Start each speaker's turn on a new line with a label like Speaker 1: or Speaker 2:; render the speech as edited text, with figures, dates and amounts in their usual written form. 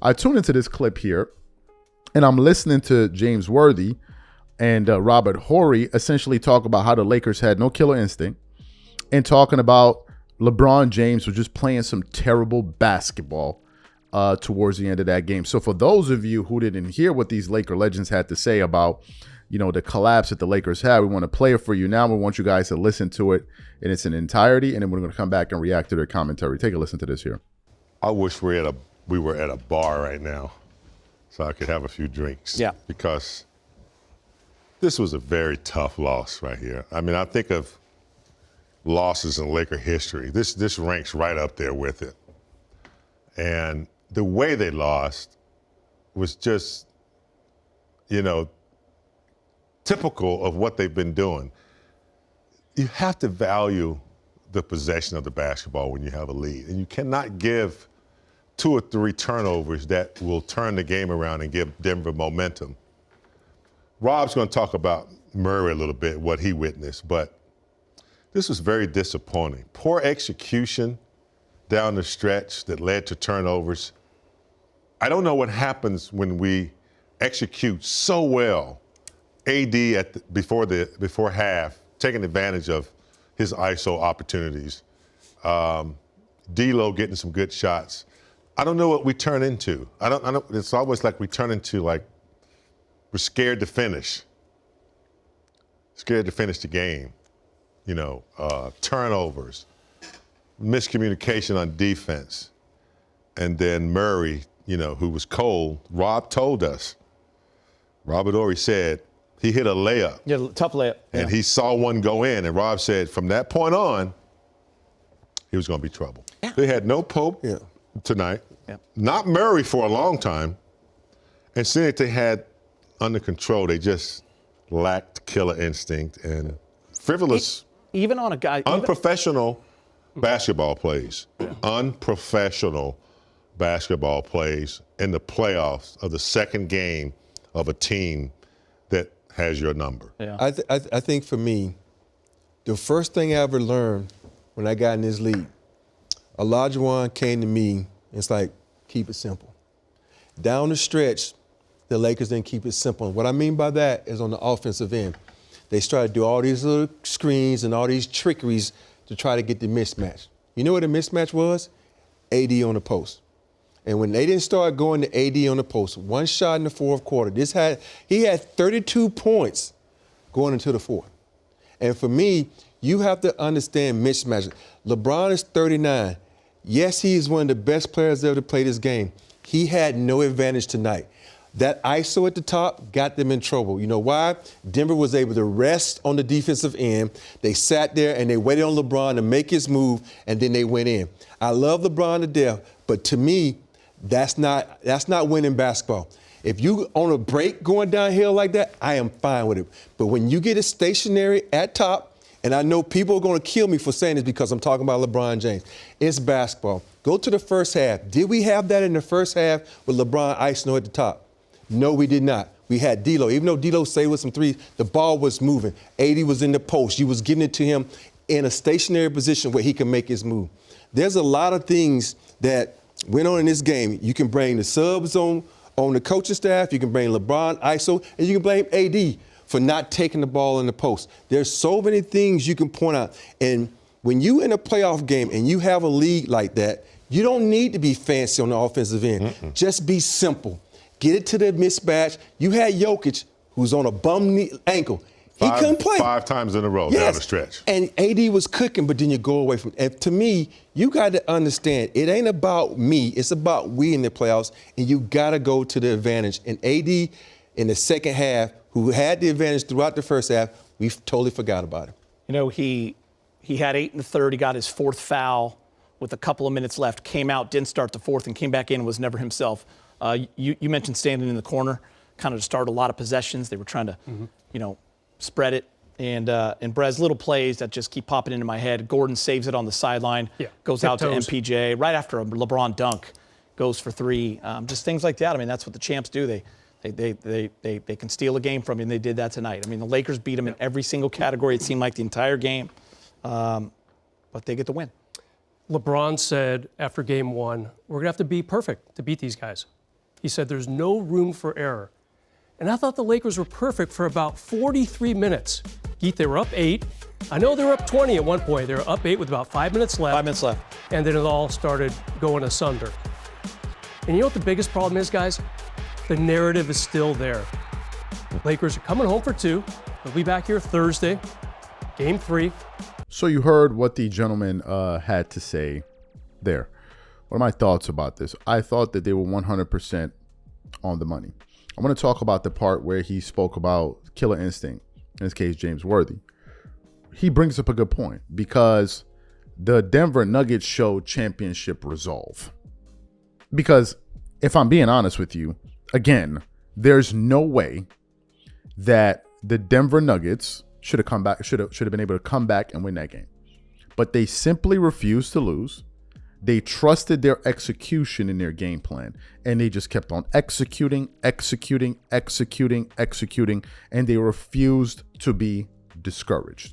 Speaker 1: I tune into this clip here, and I'm listening to James Worthy and Robert Horry essentially talk about how the Lakers had no killer instinct and talking about LeBron James was just playing some terrible basketball towards the end of that game. So for those of you who didn't hear what these Laker legends had to say about, the collapse that the Lakers had, we want to play it for you now. We want you guys to listen to it in its entirety, and then we're going to come back and react to their commentary. Take a listen to this here.
Speaker 2: I wish we were at a bar right now so I could have a few drinks.
Speaker 3: Yeah.
Speaker 2: Because this was a very tough loss right here. I mean, I think of losses in Laker history. This ranks right up there with it. And the way they lost was just, typical of what they've been doing. You have to value the possession of the basketball when you have a lead. And you cannot give 2 or 3 turnovers that will turn the game around and give Denver momentum. Rob's going to talk about Murray a little bit, what he witnessed, but this was very disappointing. Poor execution down the stretch that led to turnovers. I don't know what happens when we execute so well. AD before half, taking advantage of his ISO opportunities. D'Lo getting some good shots. I don't know what we turn into. I don't. It's always like we turn into we're scared to finish. Scared to finish the game. Turnovers, miscommunication on defense, and then Murray, who was cold. Rob told us. Robert Horry said he hit a layup.
Speaker 3: Yeah, tough layup.
Speaker 2: And he saw one go in, and Rob said from that point on, he was going to be trouble. Yeah. They had no Pope tonight, not Murray for a long time, and seeing that they had under control, they just lacked killer instinct and frivolous,
Speaker 3: even on a guy,
Speaker 2: unprofessional basketball plays. Unprofessional basketball plays in the playoffs of the second game of a team that has your number.
Speaker 4: Yeah. I think for me, the first thing I ever learned when I got in this league, Olajuwon came to me and it's like, keep it simple. Down the stretch, the Lakers didn't keep it simple. And what I mean by that is on the offensive end. They started to do all these little screens and all these trickeries to try to get the mismatch. You know what a mismatch was? AD on the post. And when they didn't start going to AD on the post, one shot in the fourth quarter, he had 32 points going into the fourth. And for me, you have to understand mismatches. LeBron is 39. Yes, he is one of the best players ever to play this game. He had no advantage tonight. That ISO at the top got them in trouble. You know why? Denver was able to rest on the defensive end. They sat there and they waited on LeBron to make his move, and then they went in. I love LeBron to death, but to me, that's not winning basketball. If you on a break going downhill like that, I am fine with it. But when you get it stationary at top, and I know people are going to kill me for saying this because I'm talking about LeBron James, it's basketball. Go to the first half. Did we have that in the first half with LeBron ISO at the top? No, we did not. We had D'Lo. Even though D'Lo saved with some threes, the ball was moving. AD was in the post. You was giving it to him in a stationary position where he can make his move. There's a lot of things that went on in this game. You can bring the subs on the coaching staff. You can bring LeBron, ISO, and you can blame AD for not taking the ball in the post. There's so many things you can point out. And when you in a playoff game and you have a league like that, you don't need to be fancy on the offensive end. Just be simple. Get it to the mismatch. You had Jokic, who's on a bum knee ankle. He couldn't play.
Speaker 2: 5 times in a row down the stretch.
Speaker 4: And AD was cooking, but then you go away from it. And to me, you got to understand, it ain't about me. It's about we in the playoffs, and you got to go to the advantage. And AD in the second half, who had the advantage throughout the first half, we totally forgot about him.
Speaker 3: He had 8 in the third. He got his 4th foul with a couple of minutes left, came out, didn't start the 4th, and came back in and was never himself. You mentioned standing in the corner, kind of to start a lot of possessions. They were trying to, spread it. And Brez, little plays that just keep popping into my head. Gordon saves it on the sideline, goes out to MPJ right after a LeBron dunk, goes for 3. Just things like that. I mean, that's what the champs do. They can steal a game from you, and they did that tonight. I mean, the Lakers beat them in every single category. It seemed like the entire game, but they get the win.
Speaker 5: LeBron said after game 1, we're going to have to be perfect to beat these guys. He said there's no room for error. And I thought the Lakers were perfect for about 43 minutes. Geet, they were up 8. I know they were up 20 at one point. They were up 8 with about 5 minutes left.
Speaker 3: 5 minutes left.
Speaker 5: And then it all started going asunder. And you know what the biggest problem is, guys? The narrative is still there. Lakers are coming home for 2. They'll be back here Thursday, game 3.
Speaker 1: So you heard what the gentleman had to say there. What are my thoughts about this? I thought that they were 100% on the money. I want to talk about the part where he spoke about killer instinct, in this case, James Worthy. He brings up a good point because the Denver Nuggets showed championship resolve. Because if I'm being honest with you, again, there's no way that the Denver Nuggets should have been able to come back and win that game. But they simply refused to lose. They trusted their execution in their game plan, and they just kept on executing, and they refused to be discouraged.